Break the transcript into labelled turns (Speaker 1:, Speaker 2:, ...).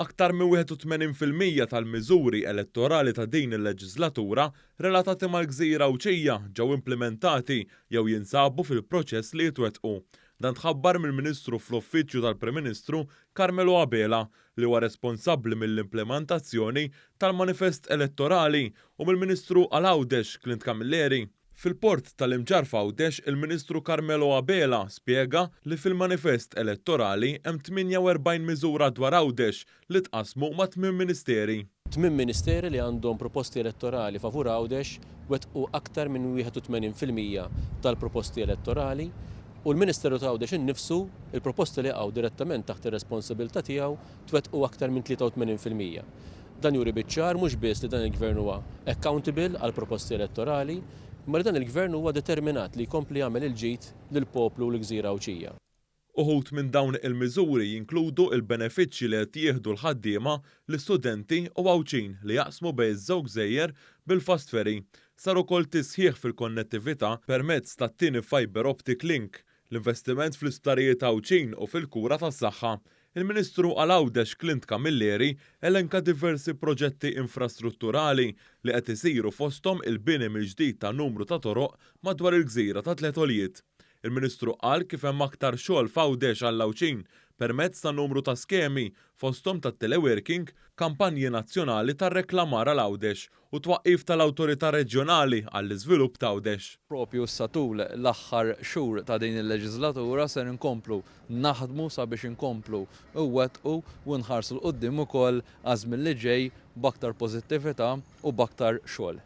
Speaker 1: Aktar minn 81% tal-miżuri elettorali ta' din il-leġislatura relatati mal-Gżira Ewċija ġew implementati jew jinsabu fil-proċess li jitwettqu. Dan tħabbar mill-Ministru fl-Uffiċċju tal-Prim Ministru Carmelo Abela li huwa responsabbli mill-implementazzjoni tal-manifest elettorali u mill-Ministru għal-Għawdex Clint Camilleri. Fil-port tal-Imġar f'Għawdex, il-Ministru Carmelo Abela spjega li fil-manifest elettorali hemm 48 miżura dwar Għawdex li tqasmu ma' 8 ministeri.
Speaker 2: 8 ministeri li għandhom proposti elettorali favur Għawdex wettqu aktar minn 81% tal-proposti elettorali u l-Ministeru ta' Għawdex innifsu il-proposti li għaw direttament taħt ir-responsabilità tiegħu twettqu aktar minn 83%. Dan juri biċ-ċar mhux biss li dan il-Gvern huwa accountable għal proposti elettorali, imma li dan il-Gvern huwa determinat li jkompli jagħmel il-ġid lill-poplu u l-Gżira Ewċija.
Speaker 1: Uħud minn dawn il-miżuri jinkludu il-benefiċċji li qed jieħdu l-ħaddiema, l-istudenti u Għawċin li jaqsmu bejn iż-żewġ gżejjer bil-fast ferry. Sar ukoll tisħiħ fil-konnettività permezz tat-tieni fiber optic link, l-investiment fl-isptarijiet Għawċin u fil-kura tas-saħħa. Il-Ministru għal-Għawdex Clint Camilleri elenka diversi proġetti infrastrutturali li qed isiru fosthom il-bini mill-ġdid ta' numru ta' toroq madwar il-Gżira ta' 3 għoljiet. Il-Ministru qal kif hemm aktar xogħol f'Għawdex għall-Għawċin permezz ta' numru ta' skemi fosthom tat-teleworking, kampanji nazzjonali tar-reklamar għal Għawdex u twaqqif tal-Awtorità Reġjonali għall-Iżvilupp ta' Għawdex.
Speaker 3: Propju satul l-aħħar xhur ta' din il-leġislatura se nkomplu naħdmu sabiex inkomplu wettqu u nħarsu l-qudiem ukoll għażmien li ġej b'aktar pożittività u b'aktar xogħol.